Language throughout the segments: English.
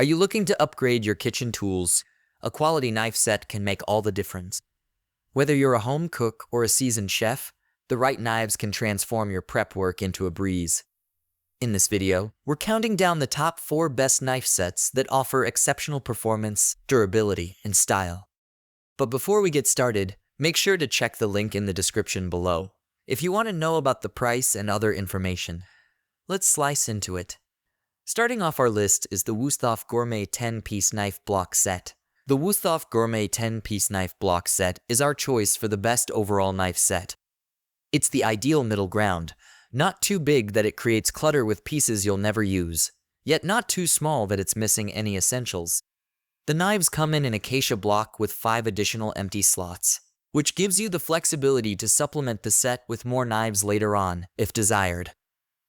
Are you looking to upgrade your kitchen tools? A quality knife set can make all the difference. Whether you're a home cook or a seasoned chef, the right knives can transform your prep work into a breeze. In this video, we're counting down the top 4 best knife sets that offer exceptional performance, durability, and style. But before we get started, make sure to check the link in the description below if you want to know about the price and other information. Let's slice into it. Starting off our list is the Wüsthof Gourmet 10-piece knife block set. The Wüsthof Gourmet 10-piece knife block set is our choice for the best overall knife set. It's the ideal middle ground, not too big that it creates clutter with pieces you'll never use, yet not too small that it's missing any essentials. The knives come in an acacia block with 5 additional empty slots, which gives you the flexibility to supplement the set with more knives later on, if desired.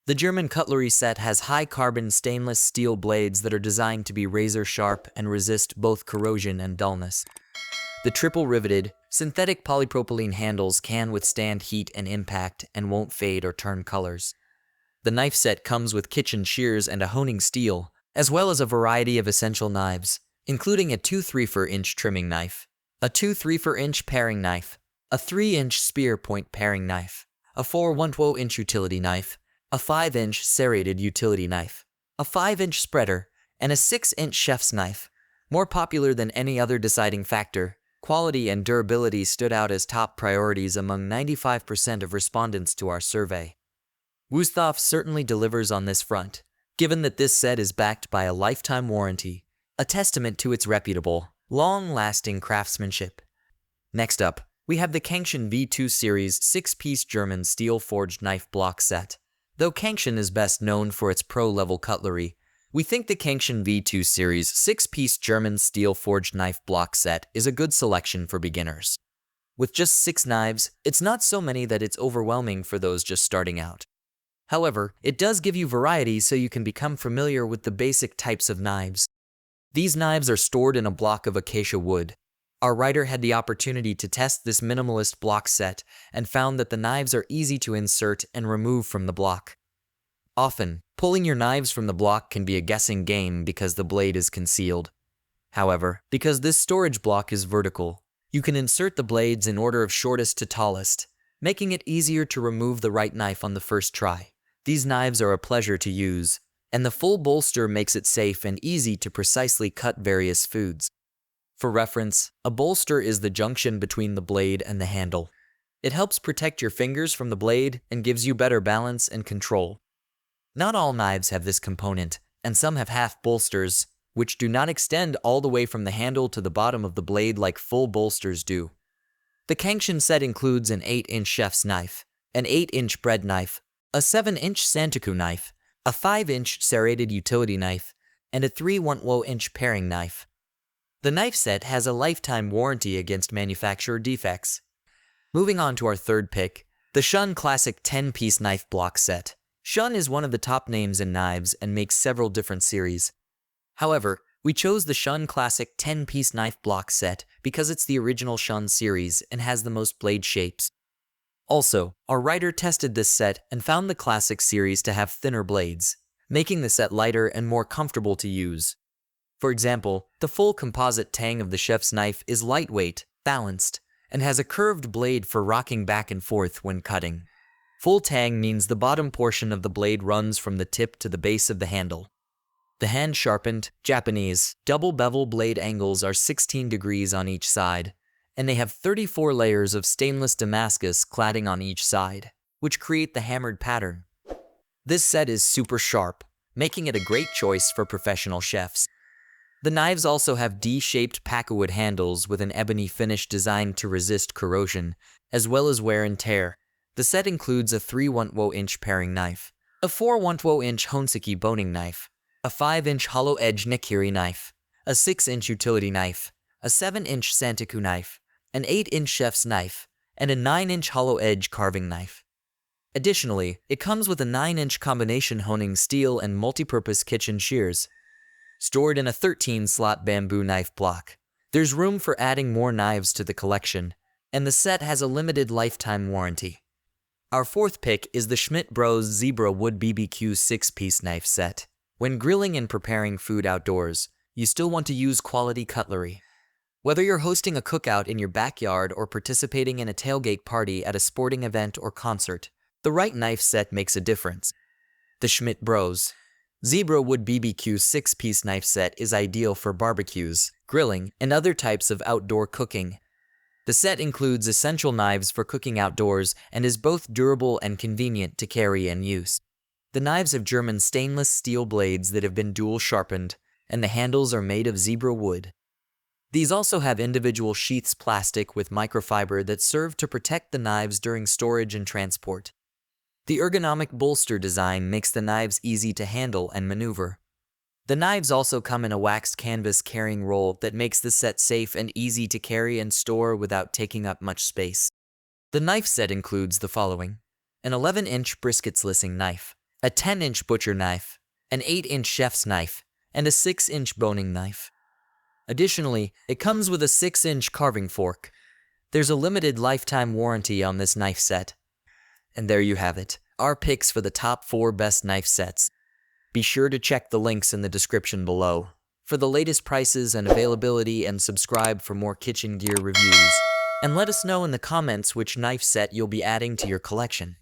The German cutlery set has high-carbon stainless steel blades that are designed to be razor-sharp and resist both corrosion and dullness. The triple-riveted, synthetic polypropylene handles can withstand heat and impact and won't fade or turn colors. The knife set comes with kitchen shears and a honing steel, as well as a variety of essential knives, including a 2 3/4-inch trimming knife, a 2 3/4-inch paring knife, a 3-inch spear point paring knife, a 4 1/2-inch utility knife, a 5-inch serrated utility knife, a 5-inch spreader, and a 6-inch chef's knife. More popular than any other deciding factor, quality and durability stood out as top priorities among 95% of respondents to our survey. Wüsthof certainly delivers on this front, given that this set is backed by a lifetime warranty, a testament to its reputable, long-lasting craftsmanship. Next up, we have the Kangchen V2 Series 6-piece German steel-forged knife block set. Though Kangchen is best known for its pro-level cutlery, we think the Kangchen V2 Series 6-piece German steel-forged knife block set is a good selection for beginners. With just 6 knives, it's not so many that it's overwhelming for those just starting out. However, it does give you variety so you can become familiar with the basic types of knives. These knives are stored in a block of acacia wood. Our writer had the opportunity to test this minimalist block set and found that the knives are easy to insert and remove from the block. Often, pulling your knives from the block can be a guessing game because the blade is concealed. However, because this storage block is vertical, you can insert the blades in order of shortest to tallest, making it easier to remove the right knife on the first try. These knives are a pleasure to use, and the full bolster makes it safe and easy to precisely cut various foods. For reference, a bolster is the junction between the blade and the handle. It helps protect your fingers from the blade and gives you better balance and control. Not all knives have this component, and some have half bolsters, which do not extend all the way from the handle to the bottom of the blade like full bolsters do. The Kangchen set includes an 8-inch chef's knife, an 8-inch bread knife, a 7-inch Santoku knife, a 5-inch serrated utility knife, and a 3 1/2-inch paring knife. The knife set has a lifetime warranty against manufacturer defects. Moving on to our third pick, the Shun Classic 10-piece knife block set. Shun is one of the top names in knives and makes several different series. However, we chose the Shun Classic 10-piece knife block set because it's the original Shun series and has the most blade shapes. Also, our writer tested this set and found the Classic series to have thinner blades, making the set lighter and more comfortable to use. For example, the full composite tang of the chef's knife is lightweight, balanced, and has a curved blade for rocking back and forth when cutting. Full tang means the bottom portion of the blade runs from the tip to the base of the handle. The hand-sharpened, Japanese, double bevel blade angles are 16 degrees on each side, and they have 34 layers of stainless Damascus cladding on each side, which create the hammered pattern. This set is super sharp, making it a great choice for professional chefs. The knives also have D-shaped pakkawood handles with an ebony finish designed to resist corrosion, as well as wear and tear. The set includes a 3 1/2-inch paring knife, a 4 1/2-inch Honseki boning knife, a 5-inch hollow-edge Nakiri knife, a 6-inch utility knife, a 7-inch Santoku knife, an 8-inch chef's knife, and a 9-inch hollow-edge carving knife. Additionally, it comes with a 9-inch combination honing steel and multi-purpose kitchen shears. Stored in a 13-slot bamboo knife block, there's room for adding more knives to the collection, and the set has a limited lifetime warranty. Our fourth pick is the Schmidt Bros Zebra Wood BBQ 6-piece knife set. When grilling and preparing food outdoors, you still want to use quality cutlery. Whether you're hosting a cookout in your backyard or participating in a tailgate party at a sporting event or concert, the right knife set makes a difference. The Schmidt Bros. Zebra Wood BBQ 6-piece knife set is ideal for barbecues, grilling, and other types of outdoor cooking. The set includes essential knives for cooking outdoors and is both durable and convenient to carry and use. The knives have German stainless steel blades that have been dual sharpened, and the handles are made of zebra wood. These also have individual sheaths plastic with microfiber that serve to protect the knives during storage and transport. The ergonomic bolster design makes the knives easy to handle and maneuver. The knives also come in a waxed canvas carrying roll that makes the set safe and easy to carry and store without taking up much space. The knife set includes the following: an 11-inch brisket slicing knife, a 10-inch butcher knife, an 8-inch chef's knife, and a 6-inch boning knife. Additionally, it comes with a 6-inch carving fork. There's a limited lifetime warranty on this knife set. And there you have it, our picks for the top 4 best knife sets. Be sure to check the links in the description below for the latest prices and availability, and subscribe for more kitchen gear reviews. And let us know in the comments which knife set you'll be adding to your collection.